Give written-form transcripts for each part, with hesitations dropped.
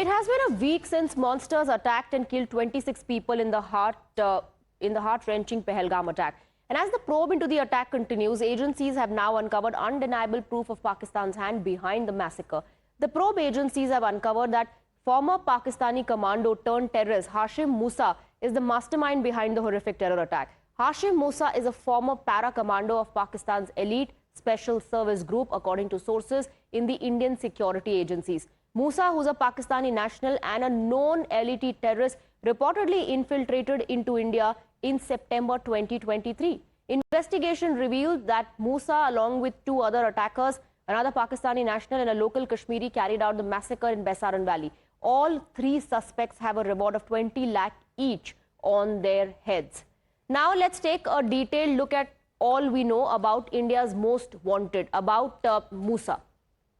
It has been a week since monsters attacked and killed 26 people in the heart-wrenching Pahalgam attack. And as the probe into the attack continues, agencies have now uncovered undeniable proof of Pakistan's hand behind the massacre. The probe agencies have uncovered that former Pakistani commando turned terrorist Hashim Musa is the mastermind behind the horrific terror attack. Hashim Musa is a former para-commando of Pakistan's elite special service group, according to sources in the Indian security agencies. Musa, who's a Pakistani national and a known elite terrorist, reportedly infiltrated into India in September 2023. Investigation revealed that Musa, along with two other attackers, another Pakistani national and a local Kashmiri, carried out the massacre in Besaran Valley. All three suspects have a reward of 20 lakh each on their heads. Now let's take a detailed look at all we know about India's most wanted, about Musa.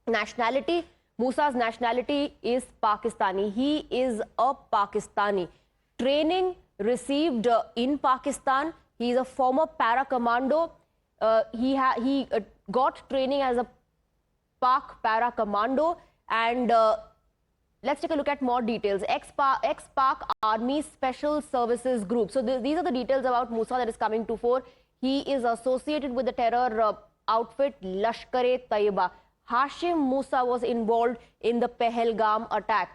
Nationality. Musa's nationality is Pakistani. He is a Pakistani. Training received in Pakistan. He is a former para-commando. He got training as a Pak para-commando. And let's take a look at more details. Ex-Pak Army Special Services Group. So these are the details about Musa that is coming to fore. He is associated with the terror outfit Lashkar-e-Taiba. Hashim Musa was involved in the Pahalgam attack.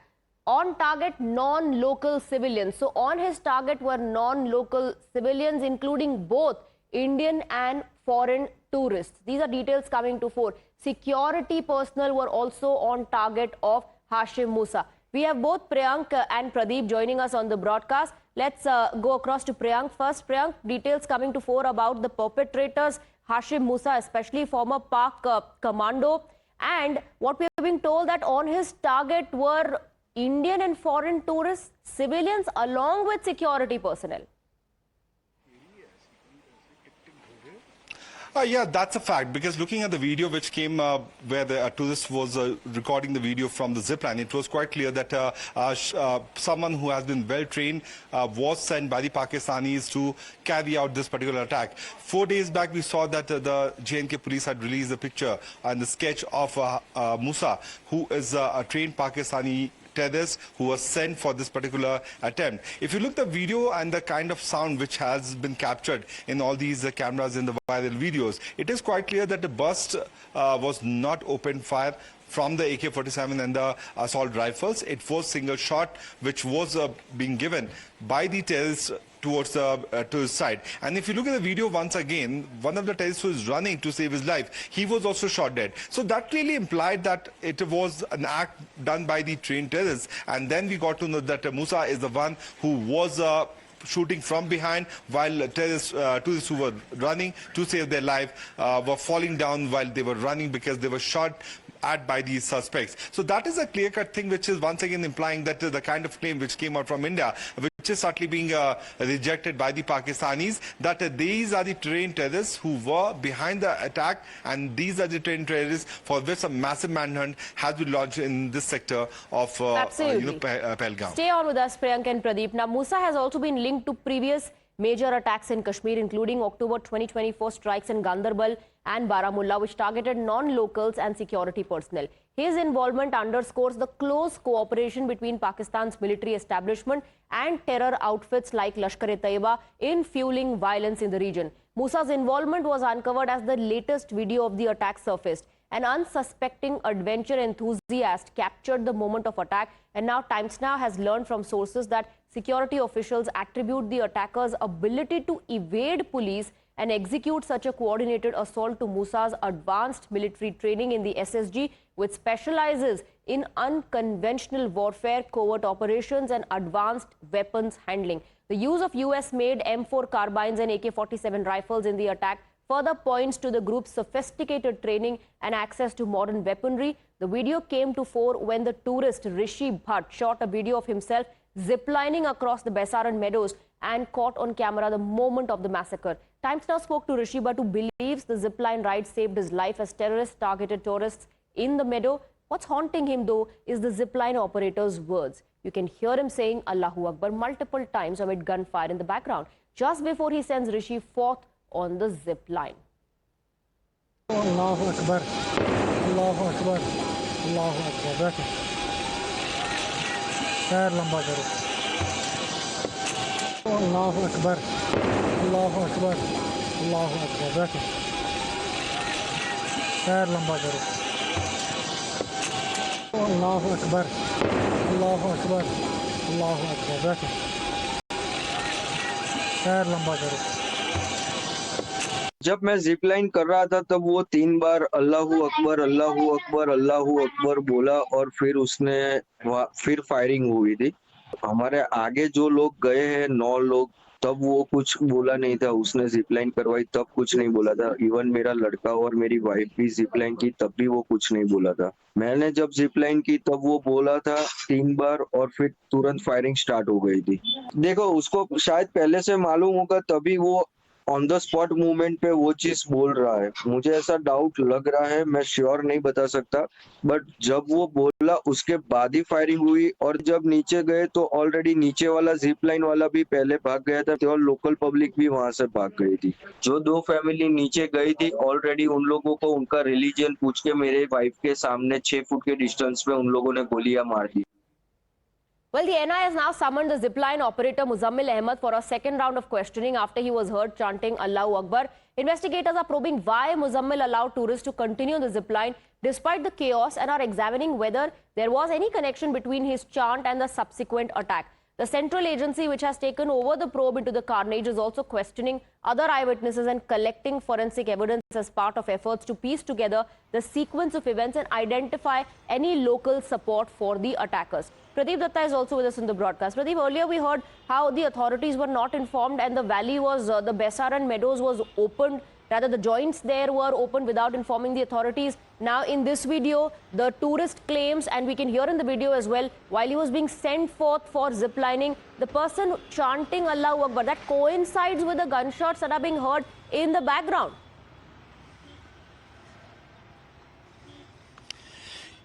On target, non-local civilians. So on his target were non-local civilians, including both Indian and foreign tourists. These are details coming to fore. Security personnel were also on target of Hashim Musa. We have both Priyank and Pradeep joining us on the broadcast. Let's go across to Priyank first. Priyank, details coming to fore about the perpetrators, Hashim Musa, especially former Pak commando. And what we have been told that on his target were Indian and foreign tourists, civilians, along with security personnel. Yeah, that's a fact, because looking at the video which came where the tourist was recording the video from the zipline, it was quite clear that someone who has been well trained was sent by the Pakistanis to carry out this particular attack. 4 days back, we saw that the J&K police had released a picture and the sketch of Musa, who is a trained Pakistani terrorists who was sent for this particular attempt. If you look at the video and the kind of sound which has been captured in all these cameras in the viral videos, it is quite clear that the burst was not open fire from the AK-47 and the assault rifles. It was single shot which was being given by the terrorists towards to his side. And if you look at the video once again, one of the terrorists who is running to save his life, he was also shot dead. So that clearly implied that it was an act done by the trained terrorists. And then we got to know that Musa is the one who was shooting from behind, while tourists who were running to save their life were falling down while they were running because they were shot at by these suspects. So that is a clear-cut thing which is once again implying that the kind of claim which came out from India, which is certainly being rejected by the Pakistanis, that these are the trained terrorists who were behind the attack, and these are the trained terrorists for which a massive manhunt has been launched in this sector of Pahalgam. Stay on with us, Priyank and Pradeep. Now, Musa has also been linked to previous major attacks in Kashmir, including October 2024 strikes in Gandarbal and Baramulla, which targeted non-locals and security personnel. His involvement underscores the close cooperation between Pakistan's military establishment and terror outfits like Lashkar-e-Taiba in fueling violence in the region. Musa's involvement was uncovered as the latest video of the attack surfaced. An unsuspecting adventure enthusiast captured the moment of attack, and now Times Now has learned from sources that security officials attribute the attackers' ability to evade police and execute such a coordinated assault to Musa's advanced military training in the SSG, which specializes in unconventional warfare, covert operations and advanced weapons handling. The use of US-made M4 carbines and AK-47 rifles in the attack further points to the group's sophisticated training and access to modern weaponry. The video came to fore when the tourist Rishi Bhatt shot a video of himself ziplining across the Besaran meadows and caught on camera the moment of the massacre. Times Now spoke to Rishi Bhatt, who believes the zipline ride saved his life as terrorists targeted tourists in the meadow. What's haunting him, though, is the zipline operator's words. You can hear him saying Allahu Akbar multiple times amid gunfire in the background, just before he sends Rishi forth on the zip line. Allahu Akbar, Allahu Akbar, Allahu Akbar. पैर लंबा करो। अल्लाह अकबर, अल्लाह अकबर, अल्लाह अकबर। बैठो, पैर लंबा करो। अल्लाह अकबर, अल्लाह अकबर, अल्लाह अकबर। बैठो, पैर लंबा करो। जब मैं जिप लाइन कर रहा था तब वो 3 बार अल्लाहू अकबर अल्लाहू अकबर अल्लाहू अकबर बोला और फिर उसने फिर फायरिंग हुई थी। हमारे आगे जो लोग गए हैं 9 लोग, तब वो कुछ बोला नहीं था। उसने जिप लाइन करवाई तब कुछ नहीं बोला था। इवन मेरा लड़का और मेरी वाइफ भी जिप लाइन की तब भी वो कुछ नहीं बोला था। मैंने जब जिप लाइन की तब वो बोला था 3 बार और फिर तुरंत फायरिंग स्टार्ट हो गई थी। देखो, उसको शायद पहले से मालूम होगा तभी वो ऑन द स्पॉट मूवमेंट पे वो चीज बोल रहा है। मुझे ऐसा डाउट लग रहा है, मैं श्योर नहीं बता सकता, बट जब वो बोला उसके बाद ही फायरिंग हुई। और जब नीचे गए तो ऑलरेडी नीचे वाला जिप लाइन वाला भी पहले भाग गया था और लोकल पब्लिक भी वहां से भाग गई थी। जो 2 फैमिली नीचे गई थी ऑलरेडी उन लोगों को उनका रिलीजन पूछ के मेरे वाइफ के सामने 6 फुट के डिस्टेंस पे उन लोगों ने गोलियां मार दी। Well, the NI has now summoned the zipline operator Muzammil Ahmed for a second round of questioning after he was heard chanting Allahu Akbar. Investigators are probing why Muzammil allowed tourists to continue the zipline despite the chaos and are examining whether there was any connection between his chant and the subsequent attack. The central agency which has taken over the probe into the carnage is also questioning other eyewitnesses and collecting forensic evidence as part of efforts to piece together the sequence of events and identify any local support for the attackers. Pradeep Datta is also with us in the broadcast. Pradeep, earlier we heard how the authorities were not informed and the valley was, the Besaran Meadows was opened. Rather, the joints there were opened without informing the authorities. Now, in this video, the tourist claims, and we can hear in the video as well, while he was being sent forth for ziplining, the person chanting Allahu Akbar, that coincides with the gunshots that are being heard in the background.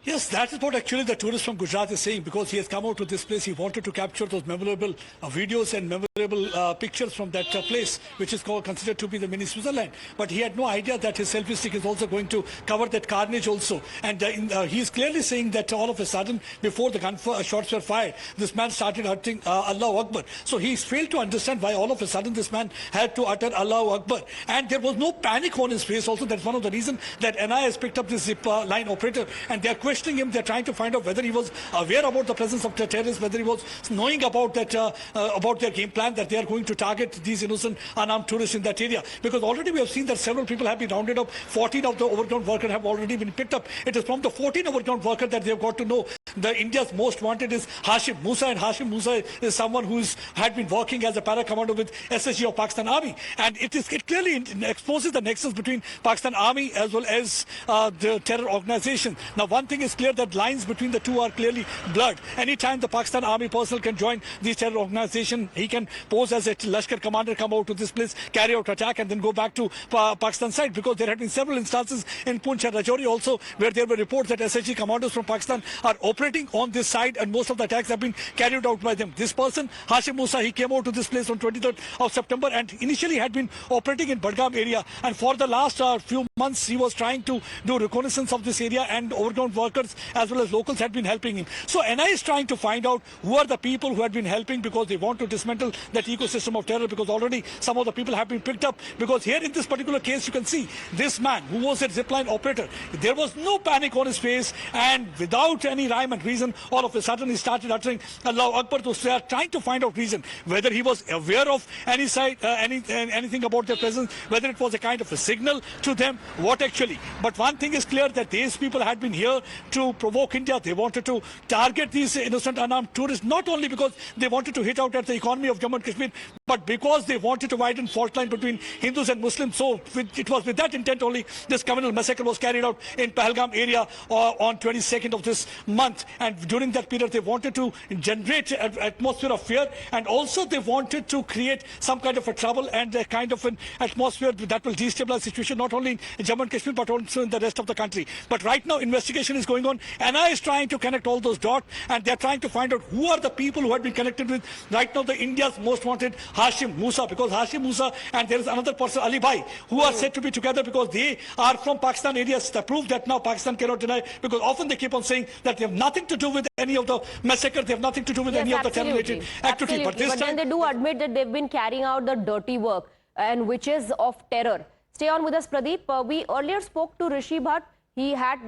Yes, that is what actually the tourist from Gujarat is saying, because he has come out to this place. He wanted to capture those memorable videos and memorable pictures from that place, which is considered to be the mini Switzerland. But he had no idea that his selfie stick is also going to cover that carnage also. And he is clearly saying that all of a sudden, before the shots were fired, this man started uttering Allahu Akbar. So he's failed to understand why all of a sudden this man had to utter Allahu Akbar. And there was no panic on his face also. That's one of the reasons that NI has picked up this zip line operator, and they're questioning him. They're trying to find out whether he was aware about the presence of the terrorists, whether he was knowing about that, about their game plan, that they are going to target these innocent unarmed tourists in that area. Because already we have seen that several people have been rounded up. 14 of the overground workers have already been picked up. It is from the 14 overground workers that they have got to know the India's most wanted is Hashim Musa, and Hashim Musa is someone who had been working as a para commando with SSG of Pakistan Army, and it clearly exposes the nexus between Pakistan Army as well as the terror organization. Now, one thing is clear, that lines between the two are clearly blurred. Anytime the Pakistan Army personnel can join this terror organization, he can pose as a Lashkar commander, come out to this place, carry out attack, and then go back to Pakistan side. Because there have been several instances in Poonch and Rajouri also where there were reports that SSG commandos from Pakistan are operating on this side, and most of the attacks have been carried out by them. This person, Hashim Musa, he came out to this place on 23rd of September and initially had been operating in Pahalgam area, and for the last few months he was trying to do reconnaissance of this area, and overground workers as well as locals had been helping him. So NI is trying to find out who are the people who had been helping, because they want to dismantle that ecosystem of terror, because already some of the people have been picked up. Because here in this particular case you can see this man who was a zipline operator, there was no panic on his face, and without any rhyme and reason, all of a sudden he started uttering Allahu Akbar. So they are trying to find out reason, whether he was aware of any side, anything about their presence, whether it was a kind of a signal to them, what actually. But one thing is clear, that these people had been here to provoke India. They wanted to target these innocent unarmed tourists, not only because they wanted to hit out at the economy of Jammu and Kashmir, but because they wanted to widen fault line between Hindus and Muslims. So it was with that intent only this communal massacre was carried out in Pahalgam area on 22nd of this month. And during that period they wanted to generate an atmosphere of fear, and also they wanted to create some kind of a trouble and a kind of an atmosphere that will destabilize the situation not only in Jammu and Kashmir but also in the rest of the country. But right now investigation is going on. NI is trying to connect all those dots, and they're trying to find out who are the people who had been connected with right now the India's most wanted Hashim Musa, because Hashim Musa and there is another person, Ali Bhai, who are said to be together because they are from Pakistan areas. The proof that now Pakistan cannot deny, because often they keep on saying that they have now nothing to do with any of the massacre. They have nothing to do with any of the terror-related activity. But this But then time, they do admit that they've been carrying out the dirty work and which is of terror. Stay on with us, Pradeep. We earlier spoke to Rishi Bhatt. He had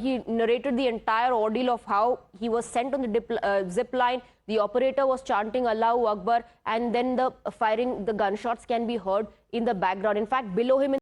he narrated the entire ordeal of how he was sent on the zip line. The operator was chanting Allahu Akbar, and then the firing, the gunshots can be heard in the background. In fact, below him in